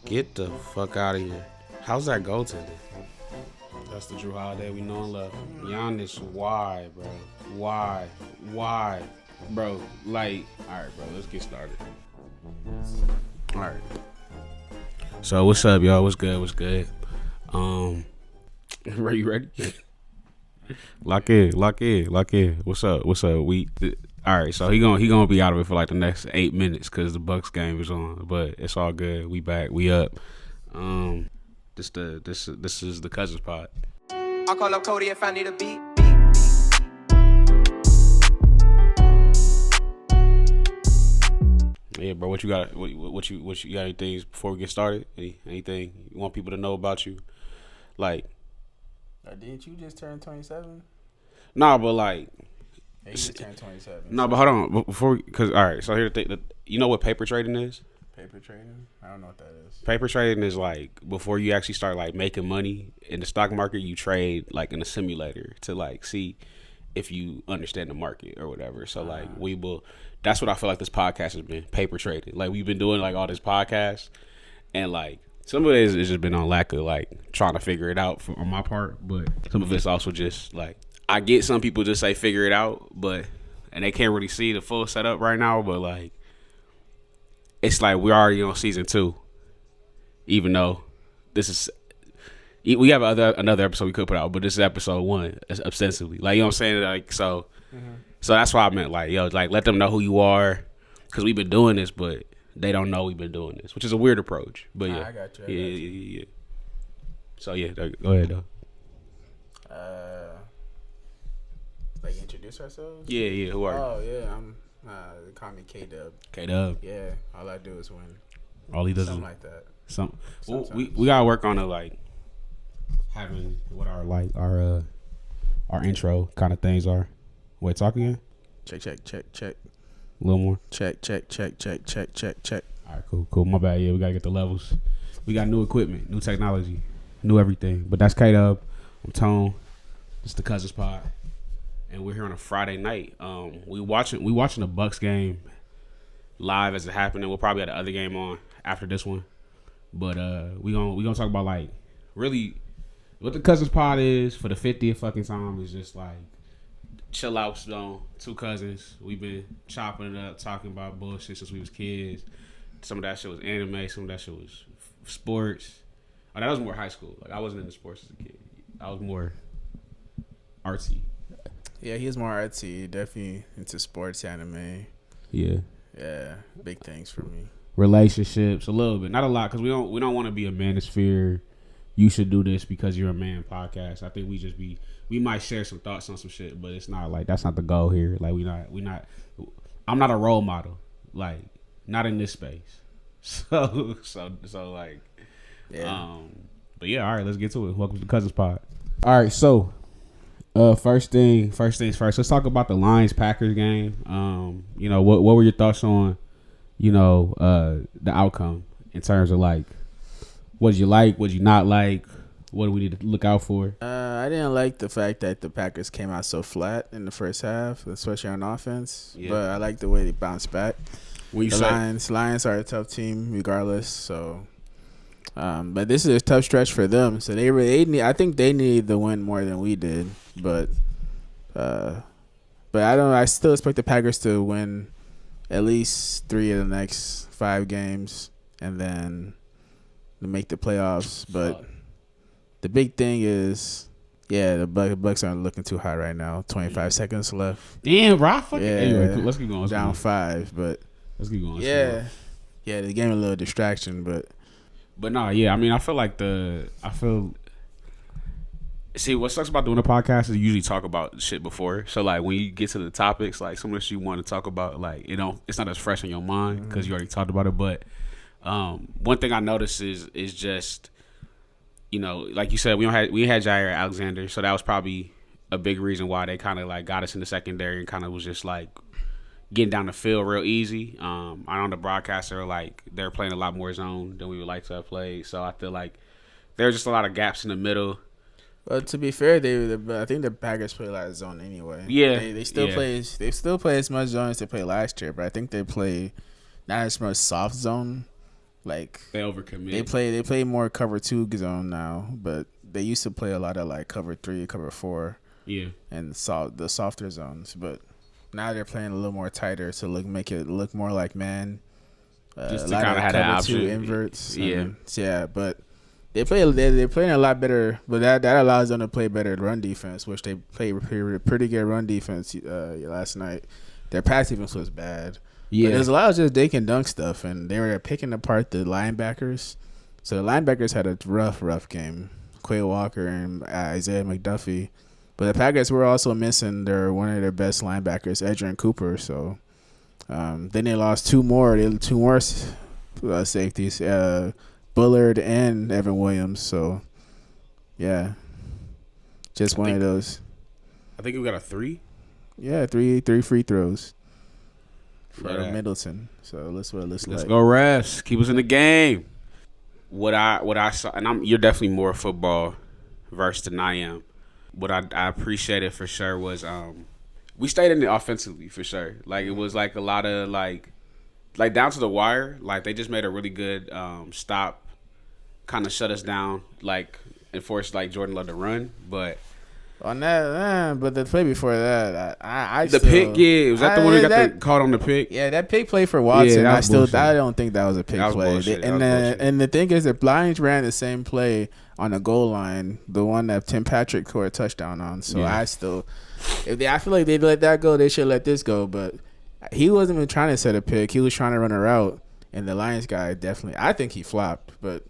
Get the fuck out of here. How's that goaltending? That's the Drew Holiday we know and love. Giannis, why, bro? Why? Bro, like, alright, bro, let's get started. Alright. So, what's up, y'all? What's good? Are you ready? Lock in. What's up? Alright, so he gonna be out of it for like the next 8 minutes because the Bucks game is on. But it's all good. We back. We up. This is the Cousins Pod. I call up Cody if I need a beat. Yeah, bro. What you got? What you got? Anything before we get started? Anything you want people to know about you? Like, didn't you just turn 27? Nah, but like. He just turned 27. No, but hold on. Before, because all right. So here the thing. You know what paper trading is? Paper trading? I don't know what that is. Paper trading is like before you actually start like making money in the stock market, you trade like in a simulator to like see if you understand the market or whatever. So like that's what I feel like this podcast has been, paper trading. Like we've been doing like all this podcast and like some of it has just been on lack of like trying to figure it out on my part, but some of it's also just like I get some people just say figure it out, and they can't really see the full setup right now, but like it's like we're already on season 2, even though this is we have another episode we could put out, but this is episode 1 ostensibly. Like, you know what I'm saying? Like, so that's why I meant like, yo, like let them know who you are, because we've been doing this, but they don't know we've been doing this, which is a weird approach. But yeah, I got you. Yeah. So yeah, go ahead though. Like introduce ourselves? Yeah. Who are you? Oh yeah, I'm. They call me K-Dub. K-Dub. Yeah, all I do is win. All he does something is like that. Well, we gotta work on it, like having what our intro kind of things are. Wait, talk again. Check. A little more. Check. All right, cool. My bad. Yeah, we gotta get the levels. We got new equipment, new technology, new everything. But that's K-Dub. I'm Tone. It's the Cousins Pod, and we're here on a Friday night. We watching the Bucks game live as it happened, and we'll probably have the other game on after this one. But we gonna talk about like really what the Cousins Pod is for the 50th fucking time is just like chill out zone. Two cousins. We've been chopping it up, talking about bullshit since we was kids. Some of that shit was anime. Some of that shit was sports. Oh, that was more high school. Like I wasn't into sports as a kid. I was more artsy. Yeah, he was more artsy. Definitely into sports, anime. Yeah, big things for me. Relationships a little bit, not a lot, because we don't want to be a manosphere. You should do this because you're a man podcast. I think we might share some thoughts on some shit, but it's not like that's not the goal here. Like we not. I'm not a role model. Like not in this space. So like, yeah. But yeah, all right, let's get to it. Welcome to the Cousins Pod. All right, so. First things first. Let's talk about the Lions-Packers game. What were your thoughts on, the outcome in terms of like, what did you like, what did you not like, what do we need to look out for? I didn't like the fact that the Packers came out so flat in the first half, especially on offense. Yeah. But I like the way they bounced back. Lions are a tough team regardless. So. But this is a tough stretch for them. So I think they need the win more than we did. But I still expect the Packers to win at least 3 of the next 5 games and then to make the playoffs. But the big thing is, the Bucks aren't looking too hot right now. 25 seconds left. Damn, Rock. Yeah, anyway, cool. Let's keep going. Down 5, but let's keep going. The game a little distraction, but. But no, yeah, I mean, I feel see, what sucks about doing a podcast is you usually talk about shit before. So like when you get to the topics, like some of the shit you want to talk about, like it's not as fresh in your mind because you already talked about it. But one thing I noticed is just, like you said, we had Jair Alexander, so that was probably a big reason why they kind of like got us in the secondary and kind of was just like getting down the field real easy. I know the broadcaster they're playing a lot more zone than we would like to have played. So I feel like there's just a lot of gaps in the middle. Well, to be fair, I think the Packers play a lot of zone anyway. Yeah, they still play as much zone as they played last year, but I think they play not as much soft zone like they overcommit. They play more cover 2 zone now, but they used to play a lot of like cover 3, cover 4. Yeah. And the softer zones, but now they're playing a little more tighter to make it look more like man. Just to kind of have that option. 2 inverts. Yeah. But they're playing a lot better, but that allows them to play better run defense, which they played pretty good run defense last night. Their pass defense was bad. Yeah. But there's a lot of just dink and dunk stuff, and they were picking apart the linebackers. So the linebackers had a rough game. Quay Walker and Isaiah McDuffie. But the Packers were also missing one of their best linebackers, Edgerrin Cooper. So then they lost two more safeties, Bullard and Evan Williams. So, yeah, just one of those. I think we got a 3. Yeah, three free throws for Middleton. So let's go refs. Keep us in the game. What I saw, and you're definitely more football versed than I am. What I appreciated for sure was we stayed in it offensively for sure. Like it was like a lot of like down to the wire. Like they just made a really good stop, kind of shut us down, like and forced like Jordan Love to run. But on that, but the play before that, I the still, pick, yeah, was that the one who got caught on the pick? Yeah, that pick play for Watson. Yeah, I don't think that was a pick play. And the thing is, the Lions ran the same play on the goal line, the one that Tim Patrick scored a touchdown on. So I feel like they let that go, they should let this go. But he wasn't even trying to set a pick; he was trying to run a route. And the Lions guy I think he flopped, but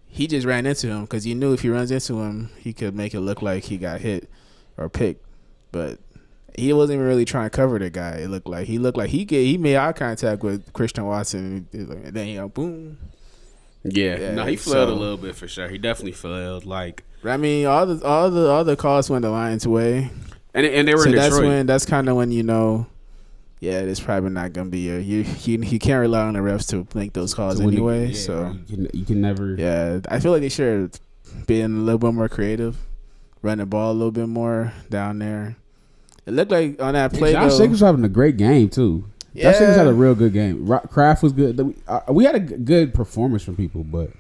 he just ran into him because he knew if he runs into him, he could make it look like he got hit or picked. But he wasn't even really trying to cover the guy. It looked like he made eye contact with Christian Watson, and then boom. Yeah, no, he flailed a little bit for sure. He definitely flailed. Like I mean, all the calls went the Lions' way, and they were in Detroit. That's kind of when you know. Yeah, it's probably not gonna be you can't rely on the refs to make those calls anyway. So you can never. Yeah, I feel like they should have been a little bit more creative, run the ball a little bit more down there. It looked like on that play. Josh Jacobs was having a great game too. Yeah. Josh Jacobs had a real good game. Kraft was good. We had a good performance from people, but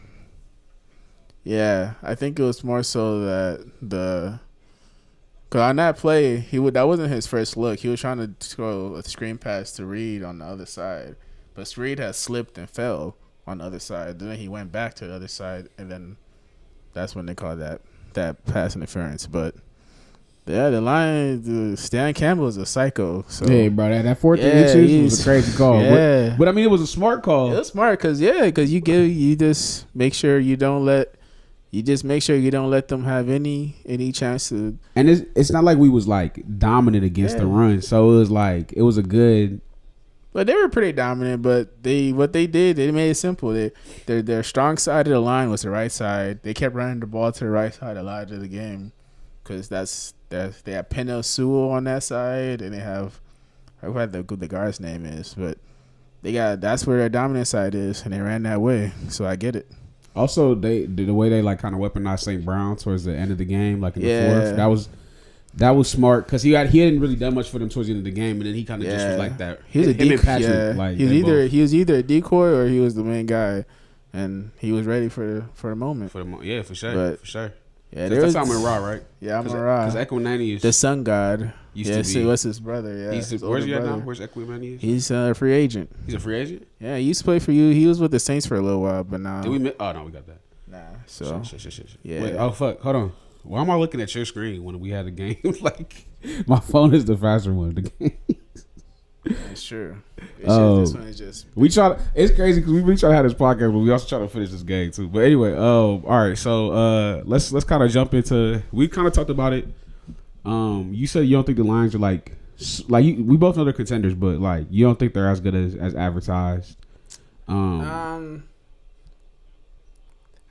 yeah, I think it was more so that because on that play, that wasn't his first look. He was trying to throw a screen pass to Reed on the other side. But Reed had slipped and fell on the other side. Then he went back to the other side, and then that's when they called that pass interference. But, yeah, the Lions, Stan Campbell is a psycho. So. Yeah, bro, that 14 inches was a crazy call. Yeah. But, I mean, it was a smart call. It was smart because you just make sure you don't let them have any chance to. And it's not like we was like dominant against the run, so it was a good. But they were pretty dominant. But they made it simple. Their strong side of the line was the right side. They kept running the ball to the right side a lot of the game because they have Penel Sewell on that side, and they have I forgot the guard's name is, but that's where their dominant side is, and they ran that way. So I get it. Also, the way they like kind of weaponized St. Brown towards the end of the game, like in the fourth, that was smart because he hadn't really done much for them towards the end of the game, and then he kind of just was like that. He was a decoy. Like he was either a decoy or he was the main guy, and he was ready for the moment. Yeah, for sure, for sure. Yeah, that's Amon Ra, right? Yeah, Amon Ra. Because Equinani is the sun god. Used to be. See, what's his brother? Yeah, where's he at now? Where's Equinani? He's a free agent. He's a free agent. Yeah, he used to play for you. He was with the Saints for a little while, but now. Did we? Oh no, we got that. Nah. So. Shit. Yeah. Wait, oh fuck! Hold on. Why am I looking at your screen when we had a game? Like my phone is the faster one of the game. That's true. This one is just. It's crazy because we really try to have this podcast, but we also try to finish this game too. But anyway, all right. So let's kind of jump into. We kind of talked about it. You said you don't think the Lions are like we both know they're contenders, but like you don't think they're as good as advertised. I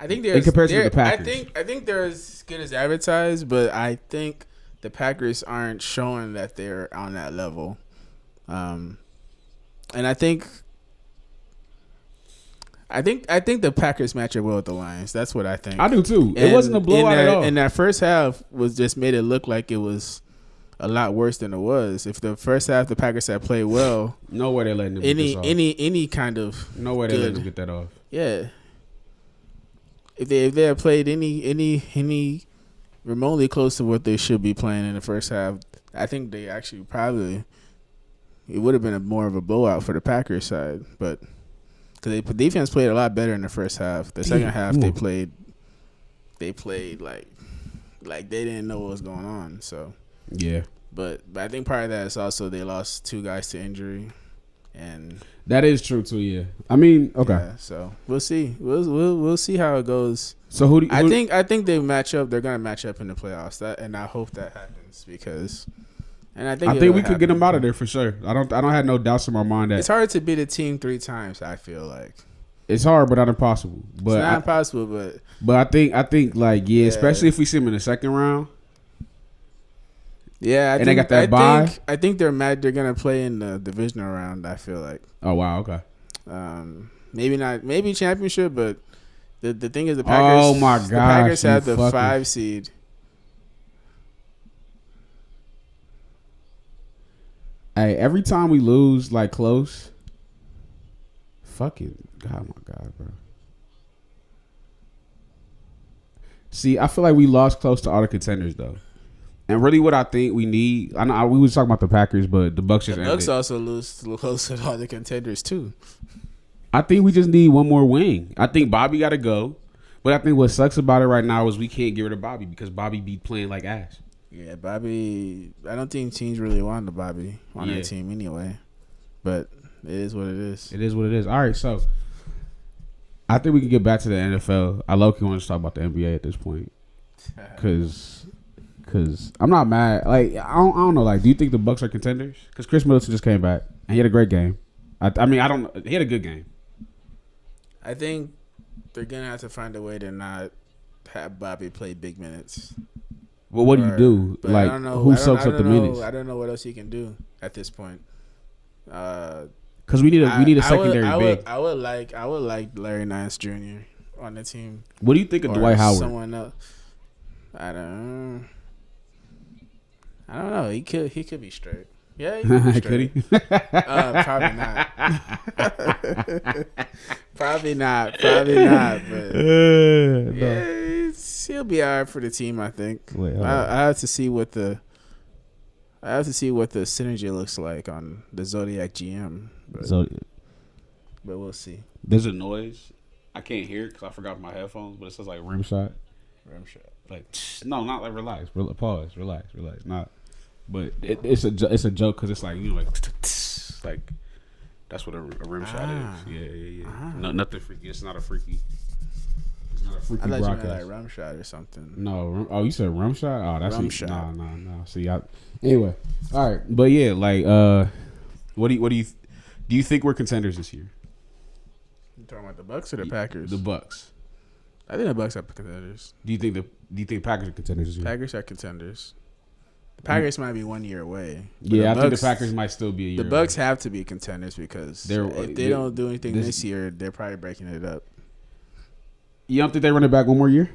think they're in comparison to the Packers. I think they're as good as advertised, but I think the Packers aren't showing that they're on that level. And I think the Packers match it well with the Lions. That's what I think. I do too. It wasn't a blowout at all. And that first half was just made it look like it was a lot worse than it was. If the first half the Packers had played well, no way they're letting them get this off. any kind of no way they're letting them get that off. Yeah. If they had played any remotely close to what they should be playing in the first half, I think they actually probably it would have been more of a blowout for the Packers side, but because the defense played a lot better in the first half. The second half they played like they didn't know what was going on. So yeah, but I think part of that is also they lost 2 guys to injury, and that is true too. Yeah, I mean, okay. Yeah, so we'll see. We'll see how it goes. So who? I think they match up. They're gonna match up in the playoffs. And I hope that happens because. And I think we could get them out of there for sure. I don't have no doubts in my mind that it's hard to beat a team 3 times. I feel like it's hard, but not impossible. But it's not impossible, but I think like especially if we see them in the second round. Yeah, they got that bye. I think they're mad. They're gonna play in the divisional round. I feel like. Oh wow, okay. Maybe not. Maybe championship, but the thing is the Packers. Oh my gosh, the Packers had the 5 seed. Hey, every time we lose like close, fucking God, my God, bro. See, I feel like we lost close to all the contenders though, and really what I think we need. I know we was talking about the Packers, but the Bucks just. The Bucks also lose close to all the contenders too. I think we just need one more wing. I think Bobby got to go, but I think what sucks about it right now is we can't get rid of Bobby because Bobby be playing like ass. Yeah, Bobby. I don't think teams really want the Bobby on their team anyway. But it is what it is. It is what it is. All right, so I think we can get back to the NFL. I low-key want to talk about the NBA at this point, because I'm not mad. Like I don't know. Like, do you think the Bucks are contenders? Because Chris Middleton just came back and he had a great game. I mean, I don't. He had a good game. I think they're gonna have to find a way to not have Bobby play big minutes. Well, what do you do? Like, who soaks up the minutes? I don't know what else he can do at this point. Because we need a secondary big. I would like Larry Nance Jr. on the team. What do you think of Dwight Howard? Someone else. I don't know. He could be straight. Yeah, he could be straight. Could he? Probably not. Probably not. But yeah, he'll be all right for the team. I think. I have to see what the synergy looks like on the Zodiac GM. But we'll see. There's a noise. I can't hear it because I forgot my headphones, but it says like rim shot. Like no, not like relax. Pause. Relax. Not. But it's a joke because it's like, you know, like that's what a rim shot is. Yeah. No, nothing freaky. It's not a freaky. It's not a freaky I thought broadcast. you meant like rum shot or something. No. You said rum shot? Oh, that's rum shot. No. See, anyway. All right, but yeah, like, what do you think we're contenders this year? You talking about the Bucks or the Packers? The Bucks. I think the Bucks are contenders. Do you think Packers are contenders this year? Packers are contenders. The Packers might be 1 year away. Yeah, I think the Packers might still be a year away. The Bucks have to be contenders because if they don't do anything this year, they're probably breaking it up. You don't think they run it back one more year?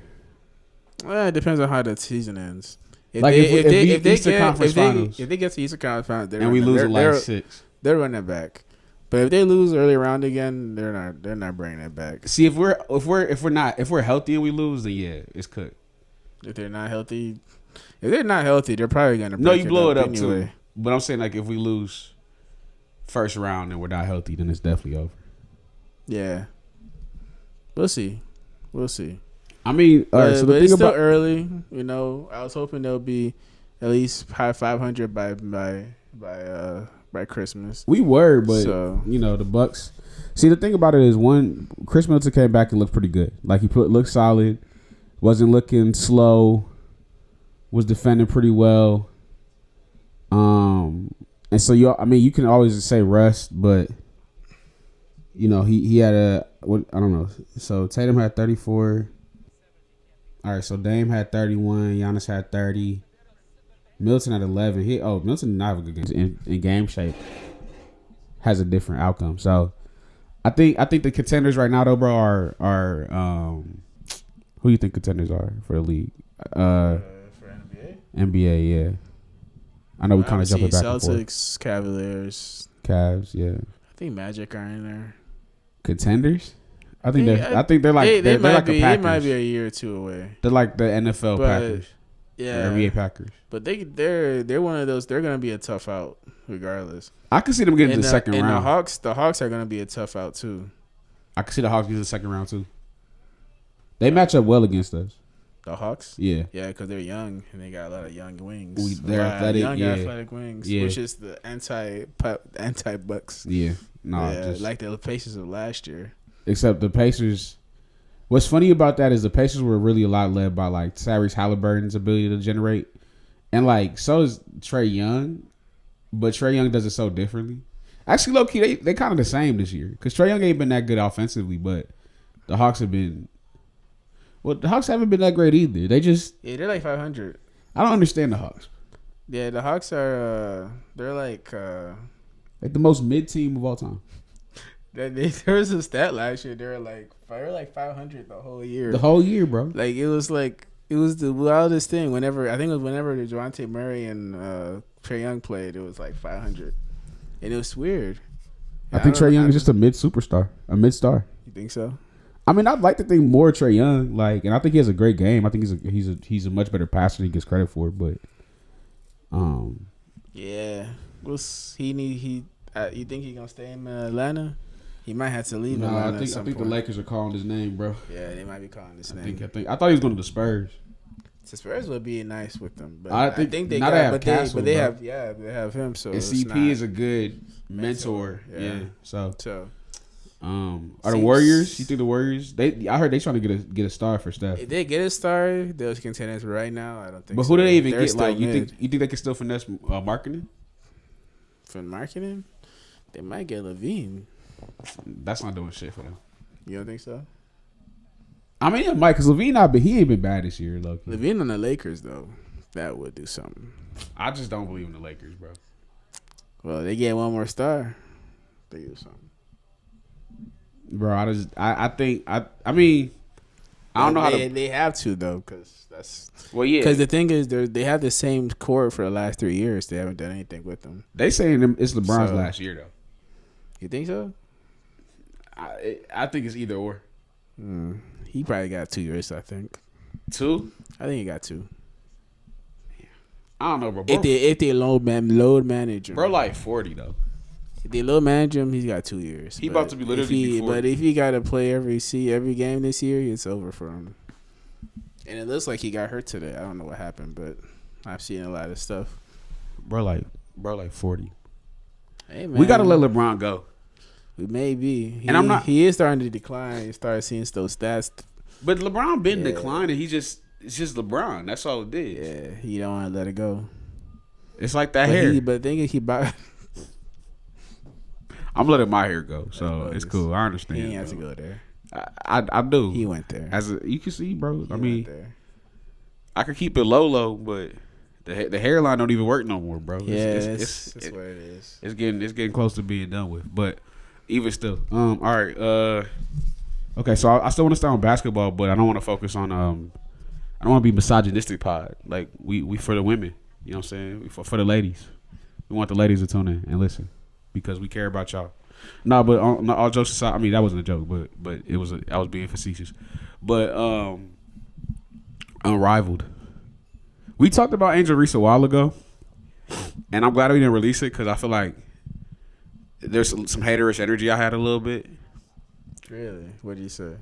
Well, it depends on how the season ends. If they get to Eastern Conference Finals, and we lose the last 6, they're running it back. But if they lose early round again, they're not bringing it back. See, if we're healthy and we lose, then yeah, it's cooked. If they're not healthy, they're probably gonna break you blow it up anyway. Too. But I'm saying, like, if we lose first round and we're not healthy, then it's definitely over. Yeah, we'll see. I mean, but it's still early. You know, I was hoping there'll be at least high 500 by Christmas. We were, but you know, the Bucks. See, the thing about it is, Chris Middleton came back and looked pretty good. Like, looked solid, wasn't looking slow, was defending pretty well. And so you can always say rest, but you know, he had I don't know. So Tatum had 34. All right, so Dame had 31. Giannis had 30. Milton had 11. Milton did not have a good game. In game shape has a different outcome. So I think the contenders right now, though, bro, are who you think contenders are for the league? For NBA? NBA, yeah. I know we kind of jumping back Celtics, and forth. Celtics, Cavaliers, Cavs, yeah. I think Magic are in there. Contenders. I think they're like they're like the Packers. They might be a year or two away. They're like the NFL Packers. Yeah, NBA Packers. But they're one of those. They're gonna be a tough out regardless. I can see them getting to the second round. The Hawks are gonna be a tough out too. I can see the Hawks getting to the second round too. They match up well against us. The Hawks? Yeah. Yeah, because they're young and they got a lot of young wings. They're athletic, athletic wings, which is the anti-Bucks. Yeah. Like the Pacers of last year. Except the Pacers. What's funny about that is the Pacers were really a lot led by like Tyrese Halliburton's ability to generate. And like, so is Trae Young. But Trae Young does it so differently. Actually, low-key, they kind of the same this year. Because Trae Young ain't been that good offensively, but the Hawks have been... Well, the Hawks haven't been that great either. They just... Yeah, they're like 500. I don't understand the Hawks. Yeah, the Hawks are... they're like... like the most mid-team of all time. There was a stat last year. They were like 500 the whole year. The whole year, bro. Like, it was the wildest thing. Whenever Devontae Murray and Trae Young played, it was like 500. And it was weird. I think Trae Young is just a mid-superstar. A mid-star. You think so? I mean, I'd like to think more Trae Young, like, and I think he has a great game. I think he's a much better passer than he gets credit for. But, yeah, you think he's gonna stay in Atlanta? He might have to leave. I think the Lakers are calling his name, bro. Yeah, they might be calling his name. I thought he was going to the Spurs. The Spurs would be nice with them, but I think they now got, they have they have him. So and CP is a good mentor. Yeah. So. Are the Warriors? You think the Warriors? I heard they trying to get a star for Steph. If they get a star, they're contenders right now. I don't think. But who do they even get? Like you think they can still finesse marketing? For marketing, they might get Levine. That's not doing shit for them. You don't think so? I mean, yeah, Mike, because Levine he ain't been bad this year. Look, Levine on the Lakers though, that would do something. I just don't believe in the Lakers, bro. Well, they get one more star, they do something. Bro, I mean, I don't know how they have to though, because that's yeah. Because the thing is, they have the same core for the last 3 years. They haven't done anything with them. They saying it's LeBron's last year though. You think so? I think it's either or. He probably got 2 years. I think 2. I think he got 2. I don't know, bro. If they load manage him, bro, like 40 though. If they load manage him, he's got 2 years. He about to be literally. But if he got to play every game this year, it's over for him. And it looks like he got hurt today. I don't know what happened, but I've seen a lot of stuff. Bro, like 40. Hey man, we gotta let LeBron go. We may be. And I'm not. He is starting to decline. You start seeing those stats. But LeBron been declining. It's just LeBron. That's all it is. Yeah, he don't want to let it go. It's like that hair. But the thing is, I'm letting my hair go, so it's cool. I understand. He ain't have to go there. I do. He went there. You can see, bro. I mean, I could keep it low, but the hairline don't even work no more, bro. That's what it is. It's getting close to being done with, but even still, all right. Okay, so I still want to stay on basketball, but I don't want to focus on. I don't want to be misogynistic pod. Like we for the women, you know what I'm saying? For the ladies, we want the ladies to tune in and listen because we care about y'all. No, but all jokes aside, I mean that wasn't a joke, but it was. I was being facetious. But Unrivaled. We talked about Angel Reese a while ago, and I'm glad we didn't release it because I feel like there's some haterish energy I had a little bit. Really? What did you say?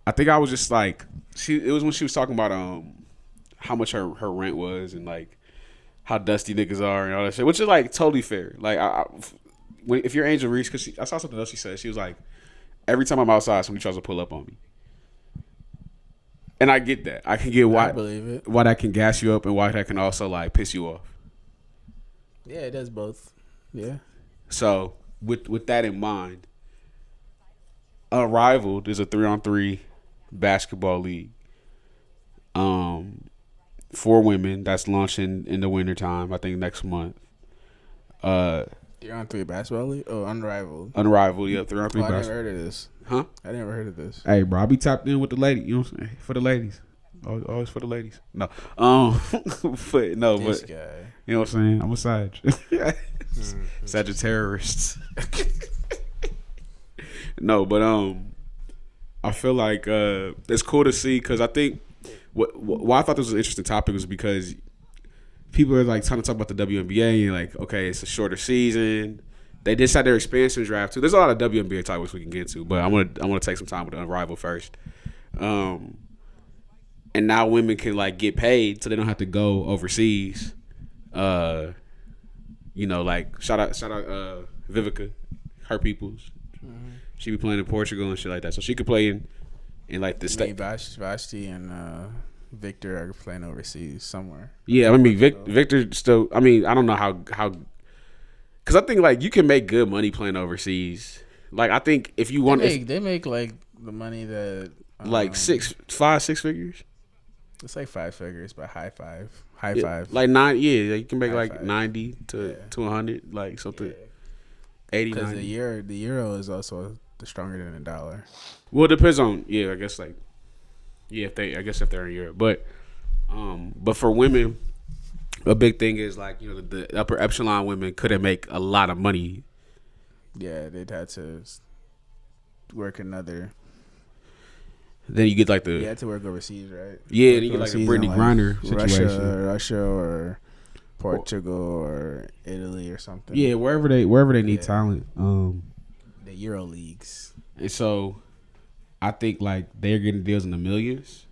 I think I was just like it was when she was talking about how much her rent was and like how dusty niggas are and all that shit, which is like totally fair. Like if you're Angel Reese, because I saw something else she said. She was like, every time I'm outside, somebody tries to pull up on me. And I get that. I can get why that can gas you up and why that can also like piss you off. Yeah, it does both. Yeah. So with that in mind, Unrivaled is a 3-on-3 basketball league. For women that's launching in the wintertime, I think next month. 3-on-3 basketball league? Oh, Unrivaled. Unrivaled, yeah, 3-on-3 basketball. I never heard of this. Huh? I never heard of this. Hey, bro, I be tapped in with the lady. You know what I'm saying? For the ladies. Always for the ladies. No, but This guy. you know what I'm saying. I'm a Sag. Sagittarius. No, but I feel like it's cool to see because I think why I thought this was an interesting topic was because people are like trying to talk about the WNBA and like, okay, it's a shorter season. They just had their expansion draft too. There's a lot of WNBA topics we can get to, but I want to take some time with the Unrivaled first. And now women can like get paid so they don't have to go overseas. Like shout out Vivica, her peoples. Mm-hmm. She be playing in Portugal and shit like that, so she could play in like the state. Vashti and Victor are playing overseas somewhere. Yeah, I mean Victor still. I mean, I don't know how because I think like you can make good money playing overseas. Like I think if you want, they make like the money that like 6 figures. It's like 5 figures, but high five, like 9. Yeah, you can make high like five. 90 to 100, like something. Yeah. 80, because 90. the euro is also stronger than the dollar. Well, it depends on I guess like if they're in Europe, but for women, a big thing is like the upper echelon women couldn't make a lot of money. Yeah, they'd had to work another. Then you get like you had to work overseas, right? Yeah, then you get like a Brittany Griner situation, Russia or Portugal or Italy or something. Yeah, wherever they need talent. The Euro leagues. And so, I think like they're getting deals in the millions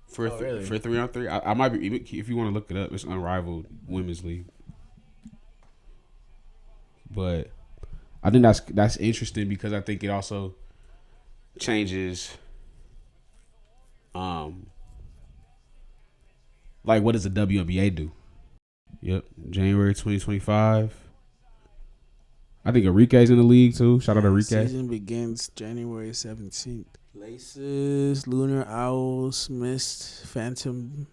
for really? for 3-on-3. I might be, if you want to look it up, it's Unrivaled Women's League. But I think that's interesting because I think it also changes. Like what does the WNBA do? Yep, January 2025. I think Enrique's in the league too. Shout out to Enrique. Season begins January 17th. Laces, Lunar Owls, Mist, Phantom,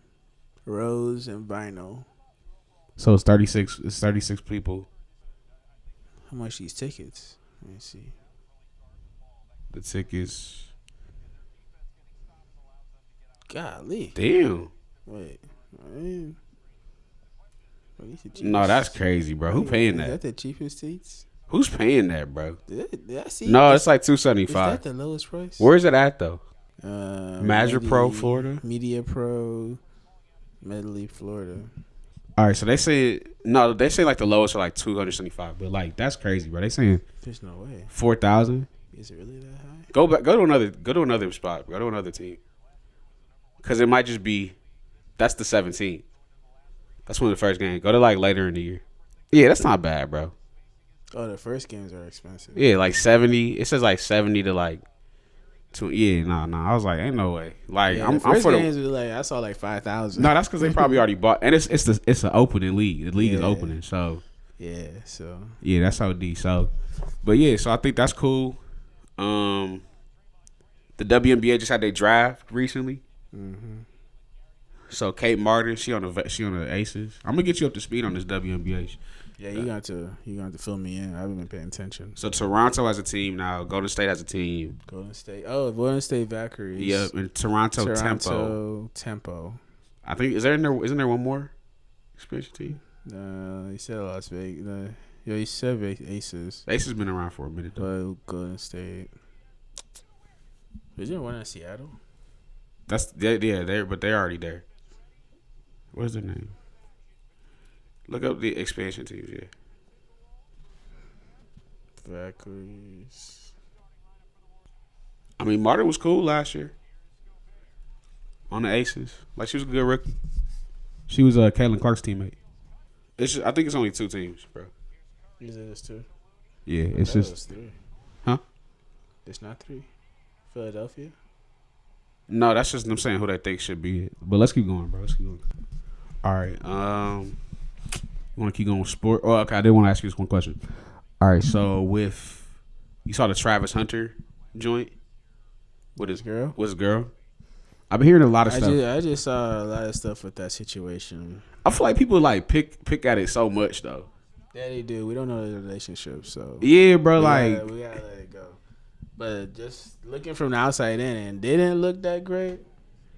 Rose, and Vinyl. So it's 36. It's 36 people. How much these tickets? Let me see. The tickets. Golly. Damn. Wait. Man. No, that's crazy, bro. Who paying that? Is that the cheapest seats? Who's paying that, bro? Did I see? No, it's like $275. Is that the lowest price? Where's it at though? Pro, Florida. Media Pro, Medley, Florida. All right, so they say like the lowest are like $275, but like that's crazy, bro. They saying there's no way 4,000. Is it really that high? Go to another spot. Go to another team. Cause it might just be that's the 17th. That's when the first game. Go to like later in the year. Yeah, that's not bad, bro. Oh, the first games are expensive. Yeah, like 70. It says like 70 to like 20. Yeah, nah. I was like, ain't no way. Like yeah, I'm first for games was like I saw like 5,000. No, that's because they probably already bought, and it's an opening league. The league is opening, so yeah. So yeah, that's how deep. So, but yeah, so I think that's cool. The WNBA just had their draft recently. Mm-hmm. So Kate Martin, she on the Aces. I'm gonna get you up to speed on this WNBA. Yeah, you got to fill me in. I haven't been paying attention. So Toronto has a team now. Golden State has a team. Golden State Valkyries. Yep, and Toronto Tempo. I think isn't there one more expansion team? You said Las Vegas. You said Aces. Aces been around for a minute though. But Golden State. Is there one in Seattle? They're already there. What's their name? Look up the expansion teams, yeah. Valkyries. I mean, Martin was cool last year on the Aces. Like, she was a good rookie. She was Caitlin Clark's teammate. I think it's only 2 teams, bro. Is it just 2? Yeah, it's just. It's 3. Huh? It's not 3. Philadelphia? No, that's just them saying who they think should be it. But let's keep going, bro. Let's keep going. All right. You want to keep going with sport? Oh, okay. I did want to ask you this one question. All right. So you saw the Travis Hunter joint with his girl. I've been hearing a lot of stuff. I just saw a lot of stuff with that situation. I feel like people like pick at it so much though. Yeah, they do. We don't know the relationship, so yeah, bro. we like gotta let it go. But just looking from the outside in, and didn't look that great.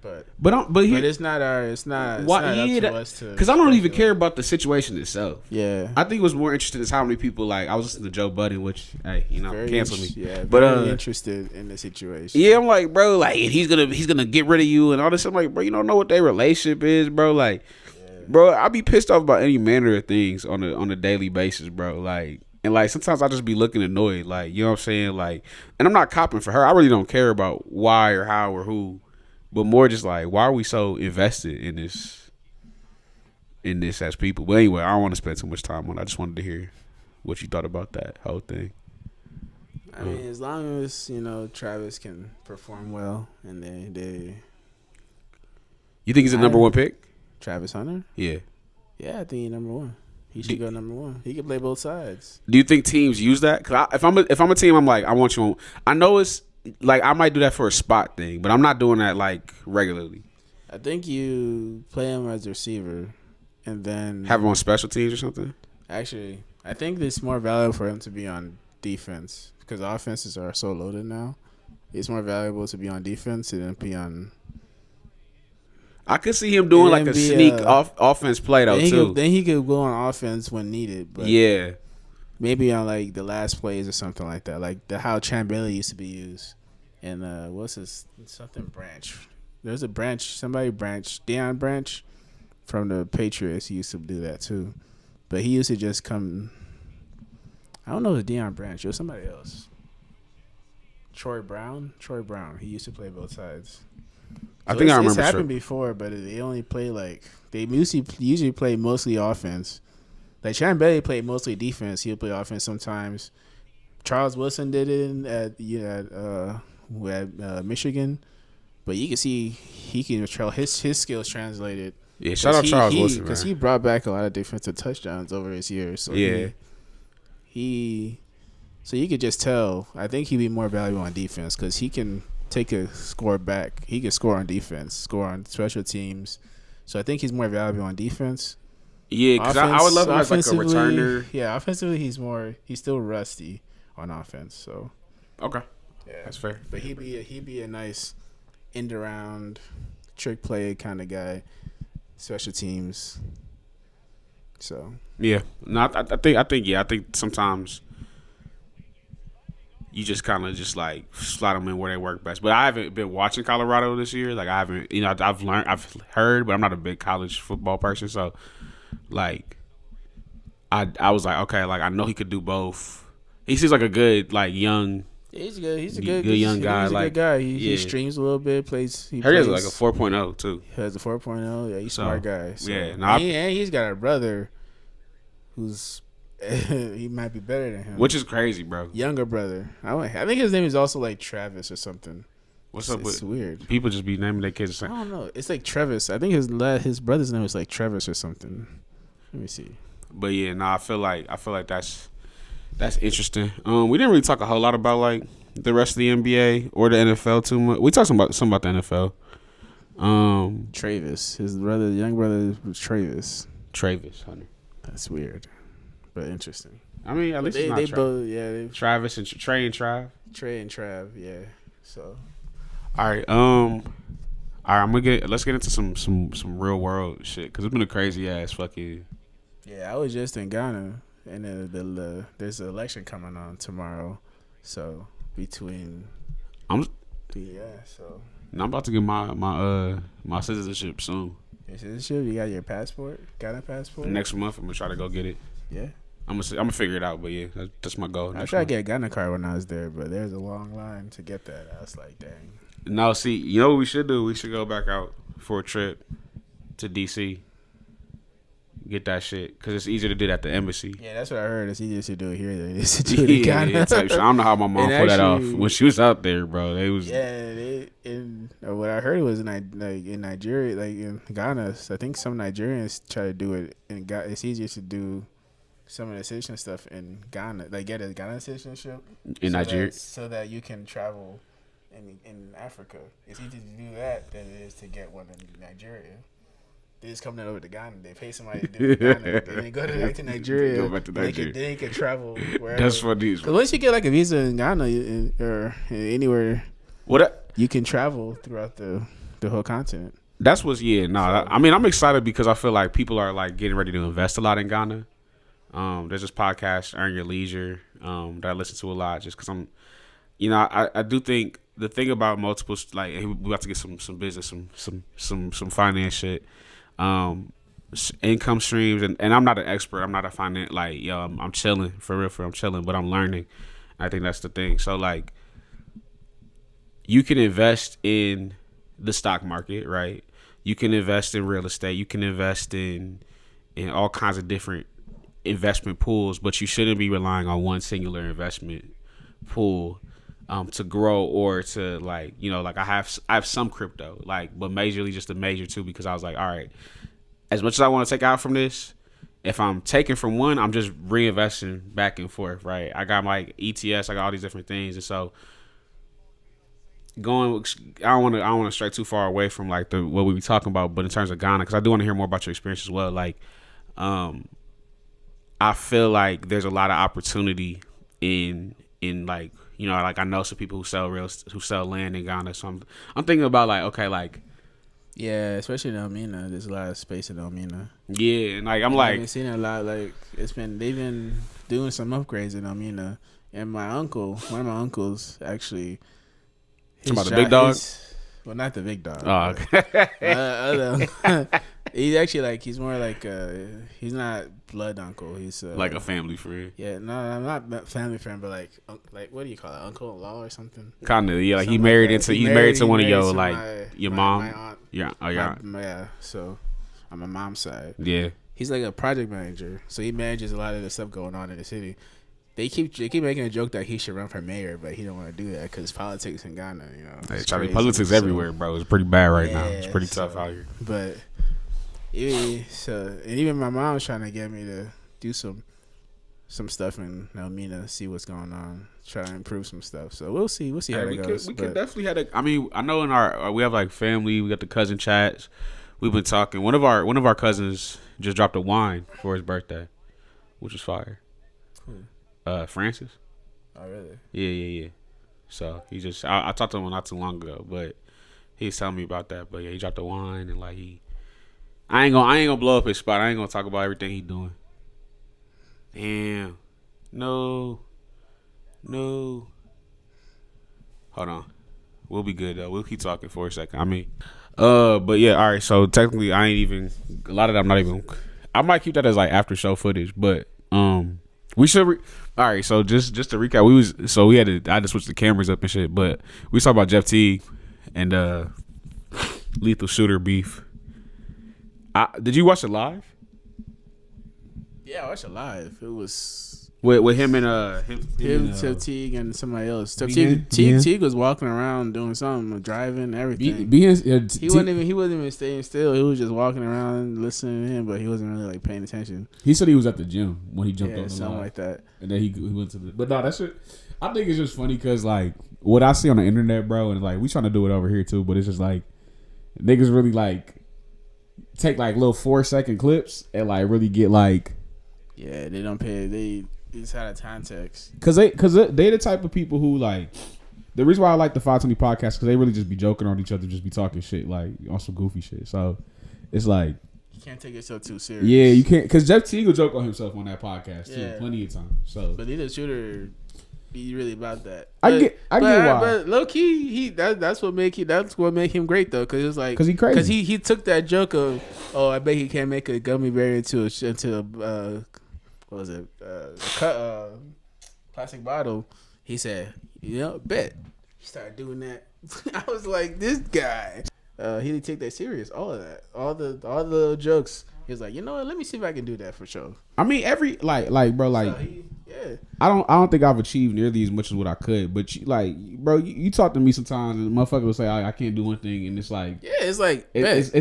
But it's not up to us to. Because I don't even care about the situation itself. Yeah, I think what's more interesting is how many people like. I was listening to Joe Budden, which cancel me. Yeah, but interested in the situation. Yeah, I'm like, bro, like he's gonna get rid of you and all this. I'm like, bro, you don't know what their relationship is, bro. Like, bro, I be pissed off about any manner of things on a daily basis, bro. Like. And, like, sometimes I just be looking annoyed. Like, you know what I'm saying? Like, and I'm not copping for her. I really don't care about why or how or who. But more just, like, why are we so invested in this as people? But anyway, I don't want to spend too much time on it. I just wanted to hear what you thought about that whole thing. I mean, as long as, Travis can perform well and they You think he's the number one pick? Travis Hunter? Yeah. Yeah, I think he's number one. He should go number one. He can play both sides. Do you think teams use that? Cause if I'm a team, I'm like, I want you on. I know it's like I might do that for a spot thing, but I'm not doing that like regularly. I think you play him as a receiver, and then have him on special teams or something. Actually, I think it's more valuable for him to be on defense because offenses are so loaded now. It's more valuable to be on defense than be on. I could see him doing like a sneak offense play though too. Then he could go on offense when needed. But yeah, maybe on like the last plays or something like that, like how Chamberlain used to be used. And what's his something Branch? There's a Branch, Deion Branch from the Patriots. He used to do that too, but he used to just come. I don't know if it's Deion Branch. It was somebody else. Troy Brown. He used to play both sides. I think I remember. It's happened before, but they only play they usually play mostly offense. Like Sharon Bailey played mostly defense. He'll play offense sometimes. Charles Wilson did it at Michigan, but you can see he can his skills translated. Yeah, shout out Charles Wilson because he brought back a lot of defensive touchdowns over his years. So yeah, so you could just tell. I think he'd be more valuable on defense because he can take a score back. He can score on defense, score on special teams. So I think he's more valuable on defense. Yeah, because I would love him as like a returner. Yeah, offensively he's still rusty on offense. So okay, yeah, that's fair. But he'd be a nice end around trick play kind of guy, special teams. So yeah, no, I think sometimes you just kind of just like slot them in where they work best. But I haven't been watching Colorado this year. Like I haven't, I've heard, but I'm not a big college football person. So like, I was like, okay, like I know he could do both. He seems like a good like young. He's good. He's a good young guy. He's a like good guy. He streams a little bit. He has like a 4.0 too. He has a 4.0. Yeah, he's a smart guy. So. Yeah, and he's got a brother who's. He might be better than him, which is crazy, bro. Younger brother. I think his name is also like Travis or something. What's up with? It's weird. People just be naming their kids the same. I don't know. It's like Travis. I think his brother's name is like Travis or something. Let me see. But yeah, I feel like that's interesting. We didn't really talk a whole lot about like the rest of the NBA or the NFL too much. We talked some about the NFL. Travis, his brother, young brother was Travis Hunter. That's weird. But interesting. I mean, at least they both, Travis and Trey and Trav. Trey and Trav, yeah. So, all right, let's get into some real world shit because it's been a crazy ass fucking. Yeah, I was just in Ghana, and there's an election coming on tomorrow, so I'm about to get my citizenship soon. Your citizenship? You got your passport? Ghana passport? Next month, I'm gonna try to go get it. Yeah. I'm gonna figure it out, but yeah, that's my goal. I tried to get a Ghana card when I was there, but there's a long line to get that. I was like, dang. No, see, you know what we should do? We should go back out for a trip to DC. Get that shit because it's easier to do that at the embassy. Yeah, that's what I heard. It's easier to do it here than it is to do it in Ghana. Yeah, I don't know how my mom pulled that off when she was out there, bro. What I heard was in Nigeria, like in Ghana. I think some Nigerians try to do it in Ghana. It's easier to do some of the citizen stuff in Ghana, like get a Ghana citizenship in Nigeria, so that you can travel in Africa. It's easier to do that than it is to get one in Nigeria. They just come over to Ghana. They pay somebody to do it in Ghana. Then they go back to Nigeria. Go back to Nigeria. Then you can travel wherever. That's funny. Because once you get like a visa in Ghana or anywhere, you can travel throughout the the whole continent. That's what's I mean, I'm excited because I feel like people are like getting ready to invest a lot in Ghana. There's this podcast, Earn Your Leisure, that I listen to a lot just because I do think the thing about multiple, like, we about to get some business, some finance shit, income streams, and I'm not an expert. I'm not a finance, like, I'm chilling, for real, I'm chilling, but I'm learning. I think that's the thing. So, like, you can invest in the stock market, right? You can invest in real estate. You can invest in all kinds of different investment pools, but you shouldn't be relying on one singular investment pool to grow or to, like, like I have some crypto, like, but majorly just a major too, because I was like, all right, as much as I want to take out from this, if I'm taking from one, I'm just reinvesting back and forth, right? I got like ETS, I got all these different things, and so I don't want to stray too far away from like what we be talking about, but in terms of Ghana, because I do want to hear more about your experience as well. Like, I feel like there's a lot of opportunity in like, like I know some people who sell land in Ghana, so I'm thinking about like, okay, like, yeah, especially in Elmina, there's a lot of space in Elmina. Yeah, and like I've been seeing a lot. Like they've been doing some upgrades in Elmina, and one of my uncles actually. About the big dog? Well, not the big dog. Oh, okay. He's actually like, he's more like, he's not blood uncle. He's like a family friend. Yeah, no, I'm not family friend, but like what do you call it? Uncle-in-law or something? Kind of, yeah. Like he's married to one of your, like, your mom. My aunt. Yeah. Oh, yeah. Yeah. So on my mom's side. Yeah. He's like a project manager, so he manages a lot of the stuff going on in the city. They keep making a joke that he should run for mayor, but he don't want to do that because politics in Ghana, politics everywhere, bro. It's pretty bad right now. It's pretty tough out here. But and even my mom's trying to get me to do some stuff in Elmina, see what's going on, try to improve some stuff. So we'll see how it goes. We could definitely have I mean, I know in our we have like family, we got the cousin chats. We've been talking. One of our cousins just dropped a wine for his birthday, which was fire. Francis. Oh, really? Yeah. So he just, I talked to him not too long ago, but he was telling me about that. But yeah, he dropped the wine and like I ain't gonna blow up his spot. I ain't gonna talk about everything he doing. Damn. No. Hold on. We'll be good though. We'll keep talking for a second. I mean, but yeah, all right. So technically, a lot of that I'm not even. I might keep that as like after show footage, but we should. All right, so just to recap, I had to switch the cameras up and shit, but we talked about Jeff Teague and Lethal Shooter beef. Did you watch it live? Yeah, I watched it live. It was with him and Teague and somebody else. Teague was walking around doing something, driving, everything. He wasn't even staying still. He was just walking around listening to him, but he wasn't really like paying attention. He said he was at the gym when he jumped on the something line. like that. And then he went to the. But no, that's it. I think it's just funny because like what I see on the internet, bro, and like we trying to do it over here too, but it's just like niggas really like take like little 4-second clips and like really get like. Yeah, they don't pay. They just out of context. Cause they the type of people who like. The reason why I like the 520 podcast because they really just be joking on each other, just be talking shit like on some goofy shit. So it's like you can't take yourself too serious. Yeah, you can't because Jeff Teague will joke on himself on that podcast too, plenty of times. So, but Lethal Shooter be really about that. I get why. But low key, that's what make him great though, because it's like because he crazy. Because he took that joke of I bet he can't make a gummy bear into what was it plastic bottle. He said, bet. He started doing that. I was like, this guy. He didn't take that serious. All of that. All the jokes. He was like, you know what? Let me see if I can do that for sure. I mean, bro, I don't think I've achieved nearly as much as what I could. But you talk to me sometimes, and motherfucker will say I can't do one thing, and it's like, it's like, it's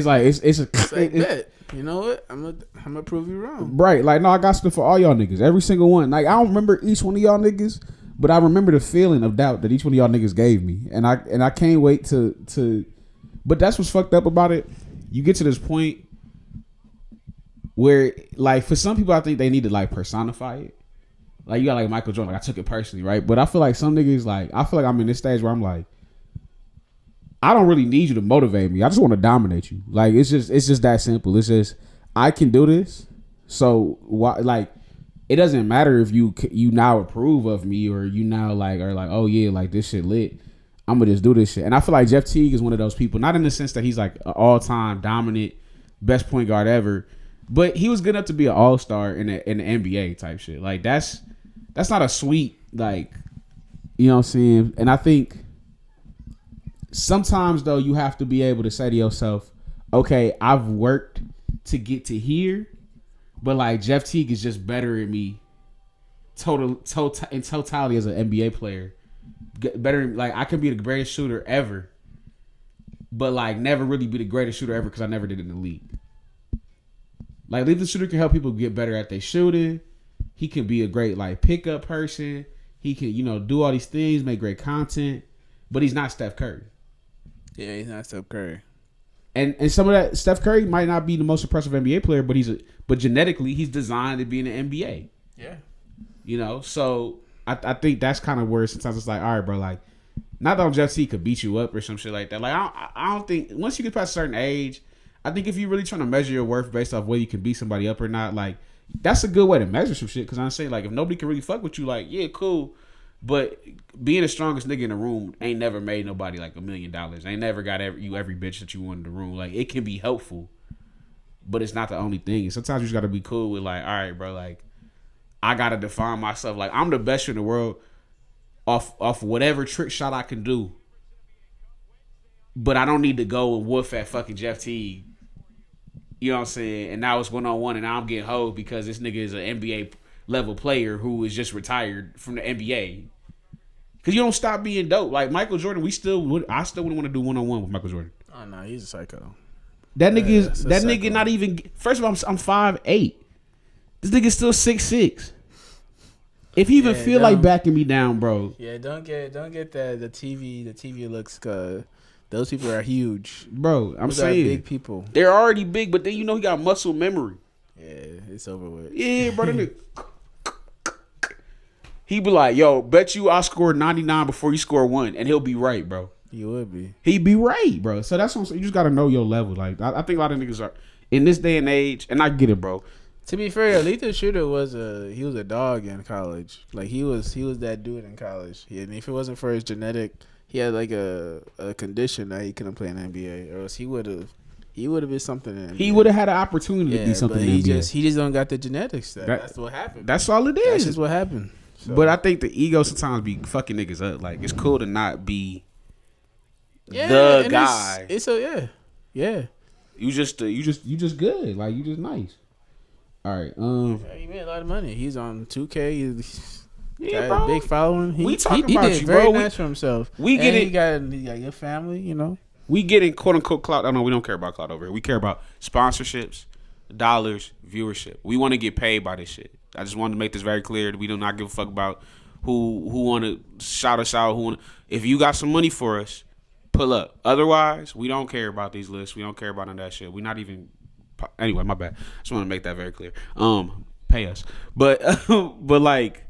like bet. You know what? I'm gonna prove you wrong. Right? Like, no, I got stuff for all y'all niggas. Every single one. Like, I don't remember each one of y'all niggas. But I remember the feeling of doubt that each one of y'all niggas gave me. And I can't wait to but that's what's fucked up about it. You get to this point where like for some people I think they need to like personify it. Like you got like Michael Jordan, like I took it personally, right? But I feel like some niggas like I feel like I'm in this stage where I'm like I don't really need you to motivate me. I just want to dominate you. Like it's just that simple. It's just I can do this. So why like it doesn't matter if you now approve of me or you now like are like, oh yeah, like this shit lit. I'm gonna just do this shit. And I feel like Jeff Teague is one of those people, not in the sense that he's like an all-time dominant best point guard ever, but he was good enough to be an all-star in the NBA type shit. Like that's not a sweet like, you know what I'm saying? And I think sometimes though you have to be able to say to yourself, okay, I've worked to get to here, but like Jeff Teague is just better at me in totality as an NBA player. Better, like I could be the greatest shooter ever, but like never really be the greatest shooter ever because I never did it in the league. Like the shooter can help people get better at their shooting. He can be a great like pickup person. He can, you know, do all these things, make great content, but he's not Steph Curry. Yeah, he's not Steph Curry. And some of that Steph Curry might not be the most impressive NBA player, but genetically he's designed to be in the NBA. Yeah, you know, so. I think that's kind of where sometimes it's like, all right, bro, like, not that Jeff Teague could beat you up or some shit like that. Like, I don't think, once you get past a certain age, I think if you're really trying to measure your worth based off whether you can beat somebody up or not, like, that's a good way to measure some shit. Because I'm saying, like, if nobody can really fuck with you, like, yeah, cool. But being the strongest nigga in the room ain't never made nobody, like, $1 million. Ain't never got every bitch that you want in the room. Like, it can be helpful, but it's not the only thing. And sometimes you just got to be cool with, like, all right, bro, like, I gotta define myself like I'm the best in the world off whatever trick shot I can do, but I don't need to go and woof at fucking Jeff Teague. You know what I'm saying? And now it's 1-on-1, and now I'm getting hoed because this nigga is an NBA level player who is just retired from the NBA. Because you don't stop being dope. Like Michael Jordan, I still wouldn't want to do 1-on-1 with Michael Jordan. Oh no, he's a psycho. That nigga not even. First of all, I'm 5'8". This nigga still 6'6". If you even feel like backing me down, bro. Yeah, don't get that the TV looks those people are huge. Bro, I'm those saying are big people. They're already big, but then you know he got muscle memory. Yeah, it's over with. Yeah, brother. He be like, yo, bet you I scored 99 before you score 1, and he'll be right, bro. He would be. He'd be right, bro. So that's what I'm saying. You just gotta know your level. Like I think a lot of niggas are in this day and age, and I get it, bro. To be fair, Lethal Shooter was a dog in college. Like he was that dude in college. And if it wasn't for his genetic, he had like a condition that he couldn't play in the NBA, or else he would have been something in the NBA. He would have had an opportunity to be something but in the NBA. He just don't got the genetics. That's what happened. That's all it is. That's just what happened. So. But I think the ego sometimes be fucking niggas up. Like it's cool to not be the guy. It's a yeah. You just good. Like you just nice. All right. He made a lot of money. He's on 2K. He's got bro. a big following. We talking about did you, very bro. nice for himself. We get and it. He got your family. You know. We getting quote unquote clout. I know we don't care about clout over here. We care about sponsorships, dollars, viewership. We want to get paid by this shit. I just wanted to make this very clear. We do not give a fuck about who want to shout us out. If you got some money for us, pull up. Otherwise, we don't care about these lists. We don't care about none of that shit. We not even. Anyway, my bad. Just want to make that very clear. Pay us, but like,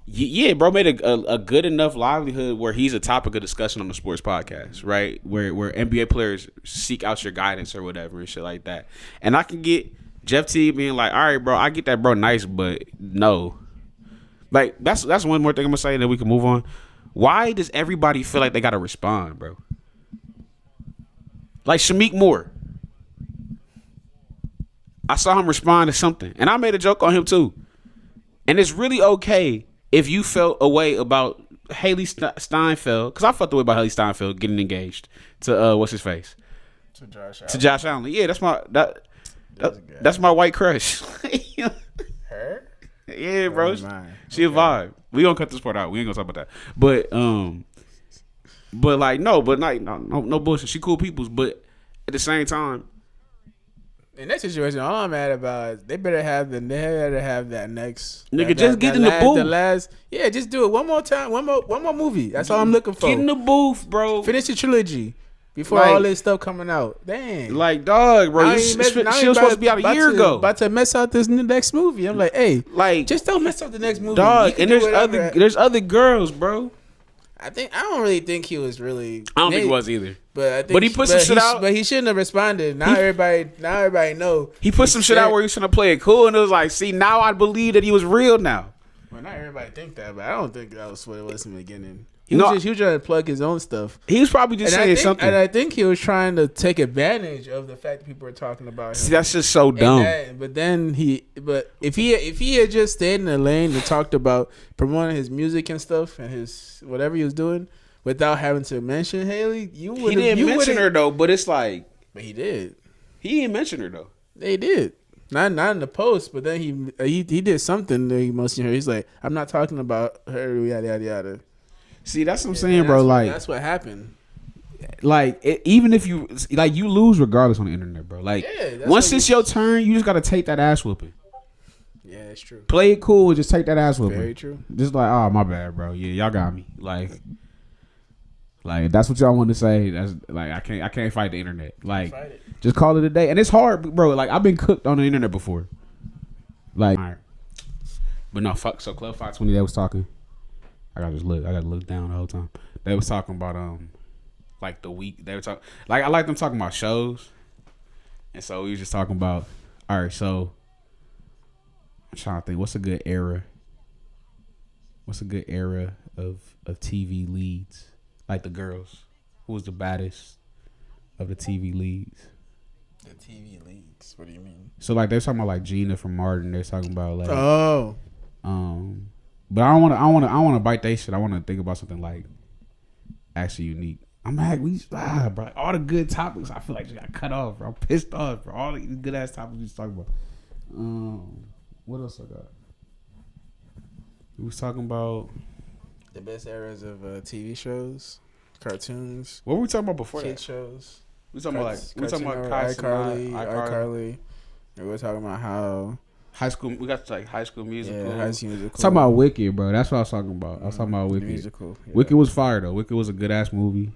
yeah, bro made a good enough livelihood where he's a topic of discussion on the sports podcast, right? Where NBA players seek out your guidance or whatever and shit like that. And I can get Jeff Teague being like, all right, bro, I get that, bro, nice, but no, like that's one more thing I'm gonna say, and then we can move on. Why does everybody feel like they gotta respond, bro? Like Shameik Moore. I saw him respond to something, and I made a joke on him too. And it's really okay if you felt a way about Hailee Steinfeld, because I felt the way about Hailee Steinfeld getting engaged to what's his face, to Josh Allen. Yeah, that's my white crush. Her? Yeah, bro. She a vibe. We gonna cut this part out. We ain't gonna talk about that. But like no bullshit. She cool peoples, but at the same time. In that situation, all I'm mad about is they better have that next nigga. Just get in the booth. Just do it one more time. One more movie. That's all I'm looking for. Get in the booth, bro. Finish the trilogy before all this stuff coming out. Dang. Like dog, bro. She was supposed to be out a year ago. About to mess out this next movie. I'm like, hey, like just don't mess up the next movie. Dog, and there's other girls, bro. I don't really think he was really. I don't think he was either. But he put some shit out. But he shouldn't have responded. Now everybody know. He put some shit out where he was trying to play it cool, and it was like, see, now I believe that he was real now. Well, not everybody think that, but I don't think that was what it was in the beginning. He was trying to plug his own stuff. He was probably just saying something. And I think he was trying to take advantage of the fact that people were talking about him. See, that's just so dumb. But if he had just stayed in the lane and talked about promoting his music and stuff and his whatever he was doing without having to mention Hailee, he didn't mention her though. But it's like, but he did. He didn't mention her though. They did. Not in the post, but then he did something that he mentioned her. He's like, I'm not talking about her, yada yada yada. See, that's what I'm saying, bro. Like that's what happened. Like even if you you lose regardless on the internet, bro. Like once it's your turn, you just gotta take that ass whooping. Yeah, it's true. Play it cool and just take that ass whooping. Very true. Just like, oh my bad, bro. Yeah, y'all got me. Like that's what y'all want to say. That's like I can't fight the internet. Like just call it a day. And it's hard, bro. Like I've been cooked on the internet before. Like, all right. But no, fuck. So Club 520, they was talking. I gotta look down the whole time. They was talking about like the week. They were talking like I like them talking about shows, and so we was just talking about. All right, so I'm trying to think. What's a good era? What's a good era of TV leads? Like the girls. Who was the baddest of the TV leads? The TV leads. What do you mean? So like they're talking about like Gina from Martin. They're talking about like But I want to bite that shit. I want to think about something like actually unique. I'm like, bro, all the good topics. I feel like just got cut off, bro. I'm pissed off, bro. All the good ass topics we was talking about. What else I got? We was talking about the best eras of TV shows, cartoons. What were we talking about before kid that? shows. We talking about iCarly. We were talking about how. High School, we got to like High School Musical. Yeah, High School Musical. Talking about Wicked, bro. That's what I was talking about. I was talking about Wicked. Musical. Yeah. Wicked was fire though. Wicked was a good ass movie.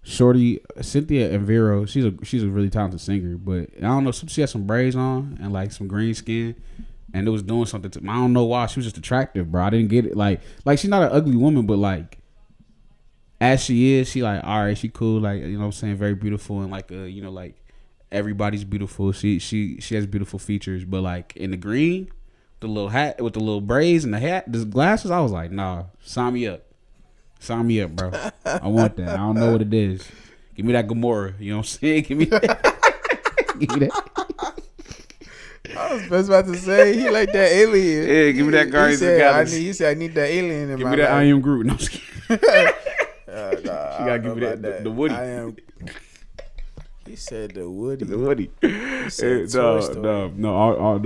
Shorty Cynthia and Vero, she's a really talented singer, but I don't know. She had some braids on and like some green skin, and it was doing something to. I don't know why. She was just attractive, bro. I didn't get it. Like she's not an ugly woman, but like as she is, she like all right, she cool. Like you know what I'm saying, very beautiful and like like. Everybody's beautiful. She has beautiful features, but like in the green, the little hat with the little braids and the hat, the glasses. I was like, nah, sign me up, bro. I want that. I don't know what it is. Give me that Gamora. You know what I'm saying? Give me that. Give me that. I was just about to say he like that alien. Yeah, give me that Guardians of the Galaxy. He said I need that alien in give my me that life. I am Groot. No, I'm just kidding. She gotta give me that the Woody. I am. He said the Woody. The Woody. No.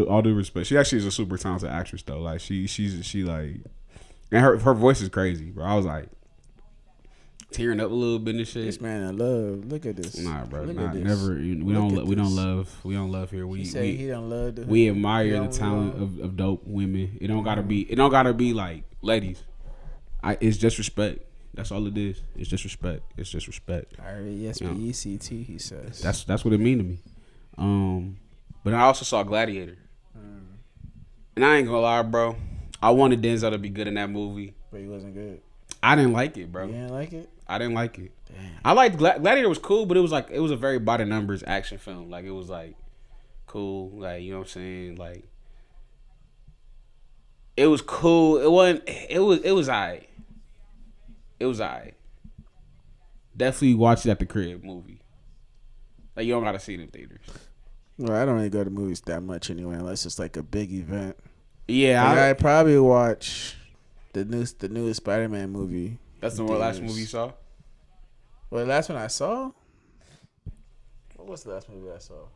All due respect. She actually is a super talented actress though. Like she like, and her voice is crazy, bro. I was like tearing up a little bit and shit. This man in love. Look at this. Nah, bro. Never. We don't love here. He don't love. We admire the talent of dope women. It don't gotta be like ladies. It's just respect. That's all it is. It's just respect. It's just respect. R-E-S-P-E-C-T, he says. That's what it mean to me. But I also saw Gladiator. And I ain't gonna lie, bro. I wanted Denzel to be good in that movie. But he wasn't good. I didn't like it, bro. You didn't like it? I didn't like it. Damn. I liked Gladiator was cool, but it was a very by the numbers action film. Like it was like cool, like you know what I'm saying? Like it was cool. It was alright. It was alright. Definitely watch it at the crib movie. Like you don't gotta see it in theaters. Well, I don't really go to movies that much anyway, unless it's like a big event. Yeah, I probably watch the newest Spider-Man movie. That's the last movie you saw? Well, the last one I saw? What was the last movie I saw?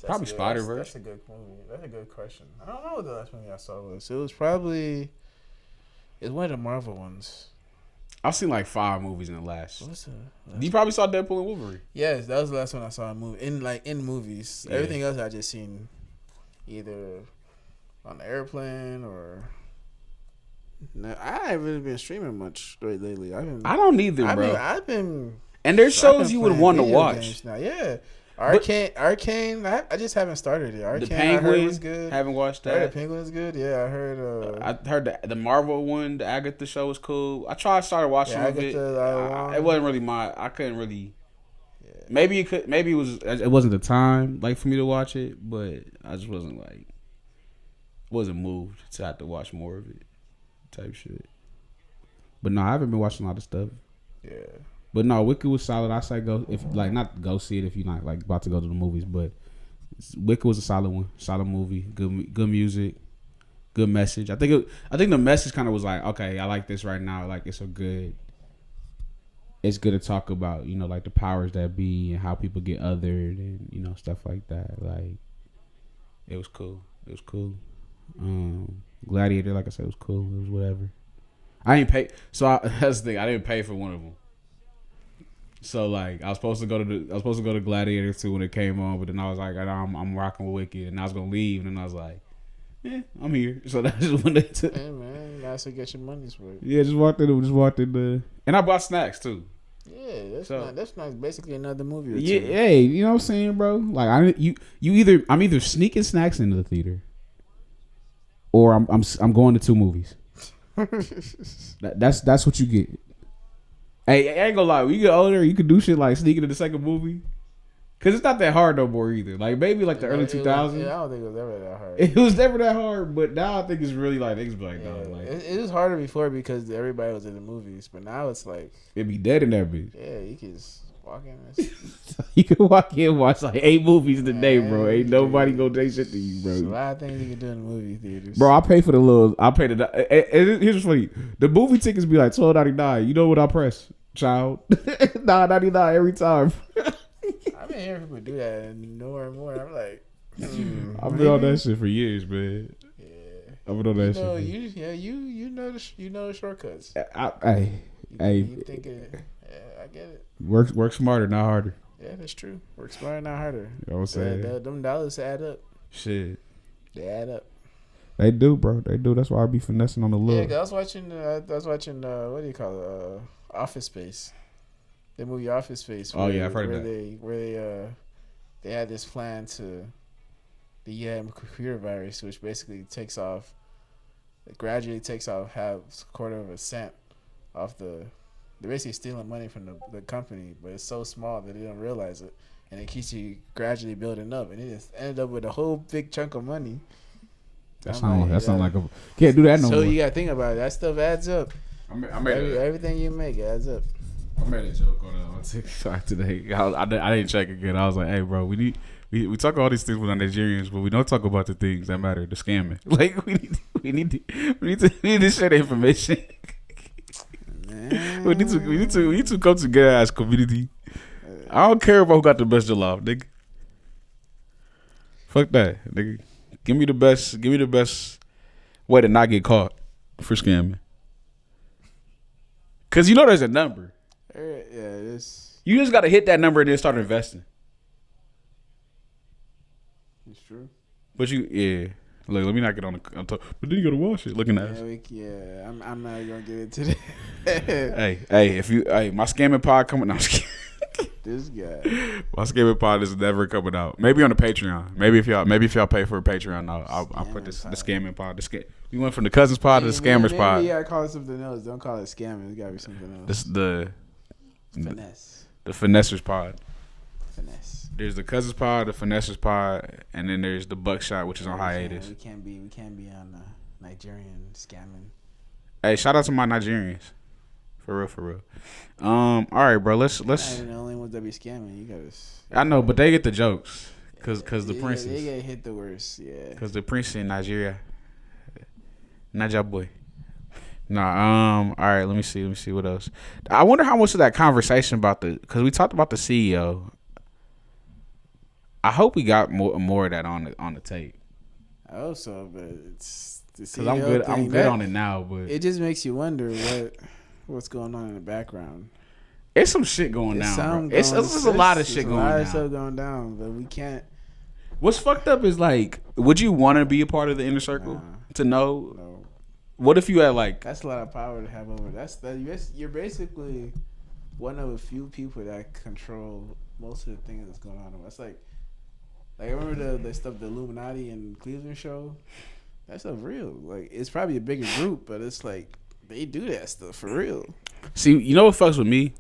Probably Spider-Verse. That's a good movie. That's a good question. I don't know what the last movie I saw was. It was probably... It's one of the Marvel ones. I've seen like 5 movies in the last. What's You probably saw Deadpool and Wolverine. Yes, that was the last one I saw in movie. In movies. Yeah. Everything else I just seen either on the airplane or... No, I haven't really been streaming much lately. I don't either, bro. I've been and there's shows you would want to watch. Now. Yeah. Arcane. I just haven't started it. Arcane. The Penguin I heard was good. Haven't watched I heard that. the Penguin is good. Yeah, I heard. I heard the Marvel one, the Agatha show was cool. I started watching some of it. It wasn't really I couldn't really. Yeah. Maybe it could. Maybe it wasn't the time like for me to watch it, but I just wasn't moved to have to watch more of it, type shit. But no, I haven't been watching a lot of stuff. Yeah. But no, Wicked was solid. I say go if like not go see it if you're not like about to go to the movies, but Wicked was a solid one, solid movie, good music, good message. I think the message kind of was like, okay, I like this right now. Like it's good to talk about, like the powers that be and how people get othered and stuff like that. Like it was cool. Gladiator, like I said, was cool. It was whatever. I didn't pay, that's the thing. I didn't pay for one of them. So like I was supposed to go to Gladiator 2 when it came on, but then I was like, I'm rocking with Wicked, and I was gonna leave, and then I was like, I'm here. So that's just when they took. Hey man, you gotta get your money's worth. Yeah, just walked in, and I bought snacks too. Yeah, that's not basically another movie. Or yeah, two. hey, you know what I'm saying, bro? Like I'm either sneaking snacks into the theater, or I'm going to 2 movies. That's what you get. Hey, I ain't gonna lie. When you get older, you can do shit like sneaking to the second movie. Cause it's not that hard no more either. Like maybe like the early 2000s. Yeah, I don't think it was ever that hard. It was never that hard, but now I think it's really like niggas be like, no, like it was harder before because everybody was in the movies, but now it's like it'd be dead in that bitch. Yeah, you can just walk in. You can walk in and watch like 8 movies in a day, bro. Ain't nobody gonna take shit to you, bro. There's a lot of things you can do in the movie theaters, bro. I pay for here's what's funny. The movie tickets be like $12.99. You know what I press, child? $9.99 every time. I've been hearing people do that and more and more. I'm like, I've been on that shit for years, man. Yeah, I've been on that shit. You know the shortcuts. Hey, you think it? Yeah, I get it. Work smarter, not harder. Yeah, that's true. Work smarter, not harder. You know what I'm saying? Them dollars add up. Shit, they add up. They do, bro. They do. That's why I be finessing on the look. Yeah, I was watching. What do you call it? Office Space. The movie Office Space. I've heard of that. Where they had this plan to the computer virus, which basically gradually takes off half quarter of a cent off the. They're basically stealing money from the company, but it's so small that they don't realize it, and it keeps you gradually building up, and it just ended up with a whole big chunk of money. That sound like a can't do that no more. So you gotta think about it. That stuff adds up. Everything you make adds up. I made a joke on TikTok today. I didn't check again. I was like, "Hey, bro, we talk about all these things with our Nigerians, but we don't talk about the things that matter, the scamming. Like we need to share the information. we need to come together as community. I don't care about who got the best jollof, nigga. Fuck that, nigga. Give me the best way to not get caught for scamming. Cause there's a number. Yeah, you just gotta hit that number and then start investing. It's true. But look, let me not get on top. But then you gotta wash it. Looking at us. I'm not gonna get into that. hey, my scamming pod coming out. This guy. My scamming pod is never coming out. Maybe on the Patreon. Maybe if y'all pay for a Patreon, I'll put the scamming pod. We went from the cousins pod to the scammers pod. Yeah, call it something else. Don't call it scamming. It's gotta be something else. This is the finesse. The finessers pod. Finesse. There's the cousins pod, the finessers pod, and then there's the buckshot, which is on hiatus. We can't be on Nigerian scamming. Hey, shout out to my Nigerians. For real. All right, bro. Let's. Not even the only ones that be scamming. You gotta. I know, but they get the jokes, cause the princes. They get hit the worst. Yeah. Cause the prince in Nigeria. Niger boy. Nah. All right. Let me see what else. I wonder how much of that conversation about cause we talked about the CEO. I hope we got more of that on the tape. I hope so, but it's the CEO. Cause I'm good. I'm good on it now, but it just makes you wonder what's going on in the background. It's some shit going down, bro. It's a lot of shit going down. A lot of stuff going down, but we can't. What's fucked up is like, would you want to be a part of the inner circle to know? No. What if you had like? That's a lot of power to have over. You're basically one of a few people that control most of the things that's going on. It's like I remember the stuff the Illuminati and Cleveland show. That stuff real. Like it's probably a bigger group, but it's like they do that stuff for real. See, you know what fucks with me?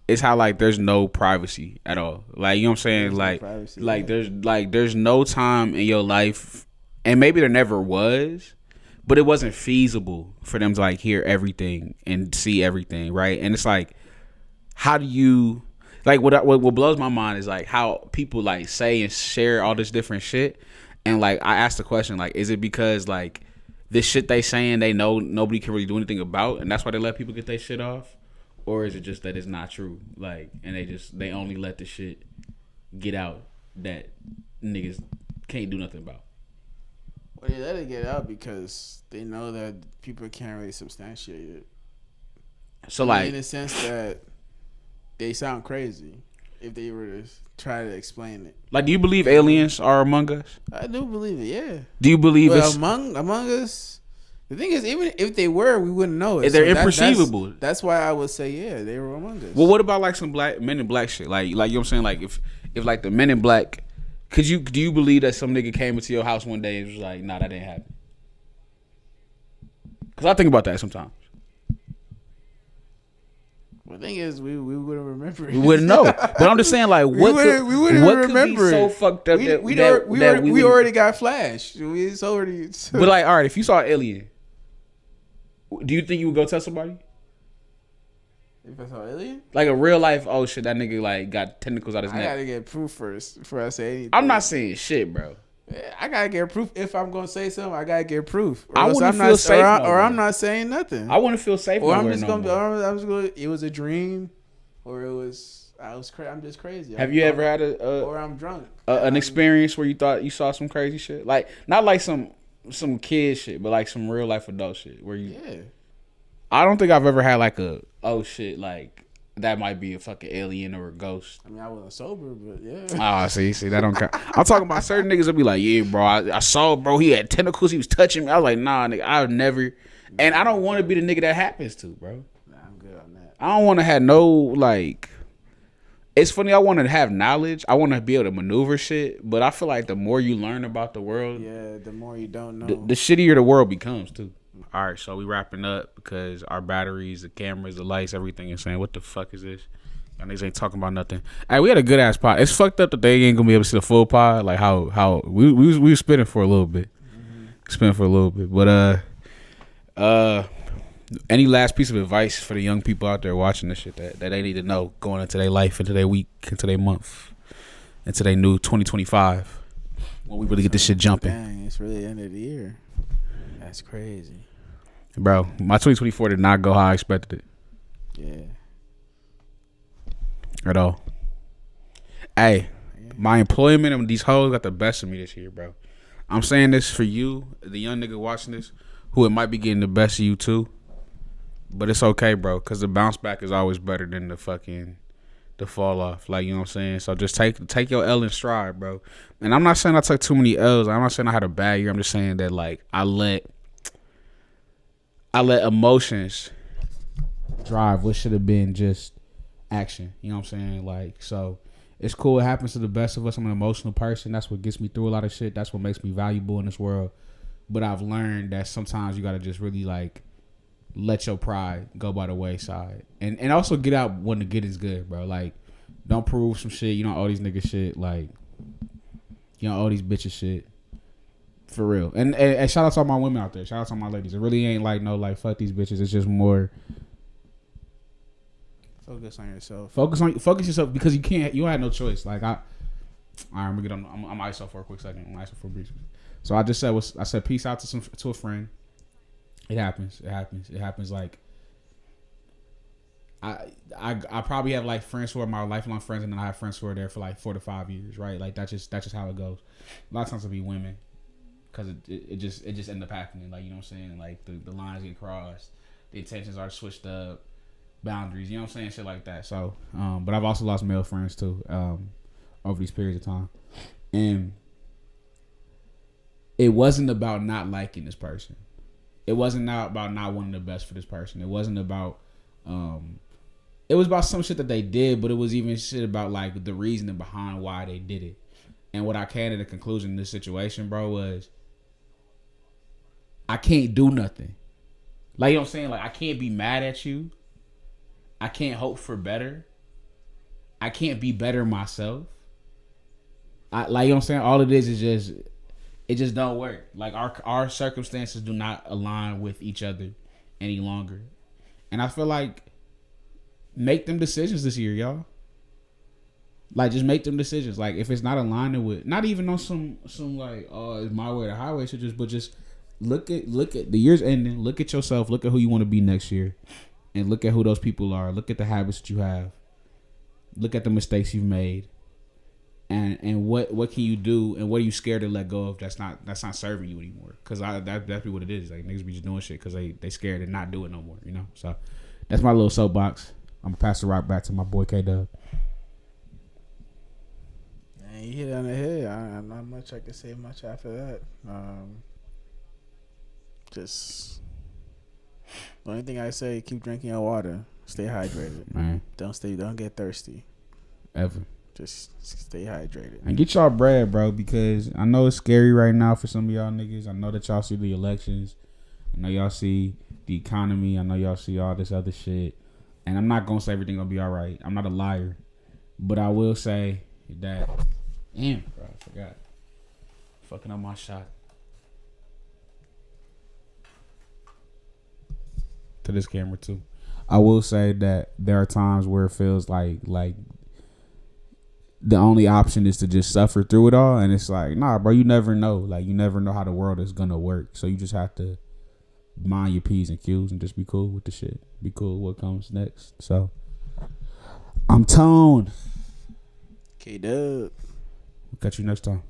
It's how like there's no privacy at all. Like you know what I'm saying? There's no time in your life, and maybe there never was, but it wasn't feasible for them to like hear everything and see everything, right? And it's like, how do you like what blows my mind is like how people like say and share all this different shit, and like I asked the question like, is it because like this shit they saying they know nobody can really do anything about, and that's why they let people get their shit off? Or is it just that it's not true? Like, and they only let the shit get out that niggas can't do nothing about. Well, they let it get out because they know that people can't really substantiate it. So, like, in the sense that they sound crazy if they were to try to explain it. Like, do you believe aliens are among us? I do believe it. Yeah. Do you believe it's among us? The thing is, even if they were, we wouldn't know it. They're imperceivable. That's why I would say, yeah, they were among us. Well, what about like some Men in Black shit? Like you know what I'm saying? Like if like the Men in Black, do you believe that some nigga came into your house one day and was like, nah, that didn't happen? Because I think about that sometimes. The thing is, we wouldn't remember it. We wouldn't know. But I'm just saying, like, what could be so fucked up we already got flashed. It's already. But like, all right, if you saw an alien, do you think you would go tell somebody? If I saw an alien? Like a real life, oh shit, that nigga like got tentacles out his neck. I gotta get proof first before I say anything. I'm not saying shit, bro. I gotta get proof. If I'm gonna say something, I gotta get proof. I wouldn't feel safe, I'm not saying nothing. I wouldn't feel safe. Or I'm just gonna. It was a dream, or it was. I'm just crazy. Have you ever had or I'm drunk. An experience where you thought you saw some crazy shit? Like not like some kid shit, but like some real life adult shit. Where you? Yeah. I don't think I've ever had like a oh shit like. That might be a fucking alien or a ghost. I mean, I wasn't sober, but yeah. Ah, see, that don't count. I'm talking about certain niggas that be like, yeah, bro, I saw, bro, he had tentacles, he was touching me. I was like, nah, nigga, I've never, and I don't want to be the nigga that happens to, bro. Nah, I'm good on that. I don't want to have no, like, it's funny, I want to have knowledge. I want to be able to maneuver shit, but I feel like the more you learn about the world, yeah, the more you don't know. The shittier the world becomes, too. All right, so we wrapping up because our batteries, the cameras, the lights, everything is saying, what the fuck is this? Y'all niggas ain't talking about nothing. Hey, we had a good ass pod. It's fucked up that they ain't gonna be able to see the full pod. Like how we was spinning for a little bit. But any last piece of advice for the young people out there watching this shit that they need to know going into their life, into their week, into their month, into their new 2025 when we really get this shit jumping. Dang, it's really the end of the year. That's crazy. Bro, my 2024 did not go how I expected it. Yeah. At all. Hey, my employment and these hoes got the best of me this year, bro. I'm saying this for you, the young nigga watching this, who it might be getting the best of you too. But it's okay, bro, because the bounce back is always better than the fall off. Like, you know what I'm saying? So just take your L in stride, bro. And I'm not saying I took too many L's. I'm not saying I had a bad year. I'm just saying that, like, I let emotions drive what should have been just action. You know what I'm saying? Like, so it's cool. It happens to the best of us. I'm an emotional person. That's what gets me through a lot of shit. That's what makes me valuable in this world. But I've learned that sometimes you got to just really, like, let your pride go by the wayside. And also get out when the get is good, bro. Like, don't prove some shit. You don't owe these niggas shit. Like, you don't owe these bitches shit. For real. And shout out to all my women out there. Shout out to all my ladies. It really ain't like no, like, fuck these bitches. It's just more focus on yourself. Focus yourself because you don't have no choice. Like, all right, I'm gonna get on. I'm ISO for a quick second. I'm ISO for a brief. So I just said peace out to a friend. It happens. Like, I probably have like friends who are my lifelong friends, and then I have friends who are there for like 4 to 5 years, right? Like that's just how it goes. A lot of times it'll be women, because it just end up happening. Like, you know what I'm saying? Like the lines get crossed, the intentions are switched up, boundaries. You know what I'm saying? Shit like that. So, but I've also lost male friends too, over these periods of time, and it wasn't about not liking this person. It wasn't about not wanting the best for this person. It wasn't about It was about some shit that they did, but it was even shit about like the reasoning behind why they did it. And what I came to the conclusion in this situation, bro, was I can't do nothing. Like, you know what I'm saying? Like, I can't be mad at you. I can't hope for better. I can't be better myself. Like, you know what I'm saying? All it is just, it just don't work. Like, our circumstances do not align with each other any longer. And I feel like, make them decisions this year, y'all. Like, just make them decisions. Like, if it's not aligning with, not even on some like, oh, it's my way or the highway, so just look at the year's ending. Look at yourself. Look at who you want to be next year, and look at who those people are. Look at the habits that you have. Look at the mistakes you've made, and what can you do, and what are you scared to let go of that's not serving you anymore? Because that's what it is. Like, niggas be just doing shit because they scared to not do it no more. You know. So that's my little soapbox. I'm gonna pass the rock back to my boy K-Dub. You hit on the head. I'm not much I can say much after that. Just the only thing I say, keep drinking your water. Stay hydrated. Man. Don't get thirsty. Ever. Just stay hydrated. And get y'all bread, bro, because I know it's scary right now for some of y'all niggas. I know that y'all see the elections. I know y'all see the economy. I know y'all see all this other shit. And I'm not gonna say everything gonna be all right. I'm not a liar. But I will say that, damn, bro, I forgot. Fucking up my shot. To this camera too. I will say that there are times where it feels like the only option is to just suffer through it all, and it's like, nah, bro, you never know. Like, you never know how the world is gonna work. So you just have to mind your P's and Q's and just be cool with the shit. Be cool with what comes next. So I'm Tone. K-Dub. Catch you next time.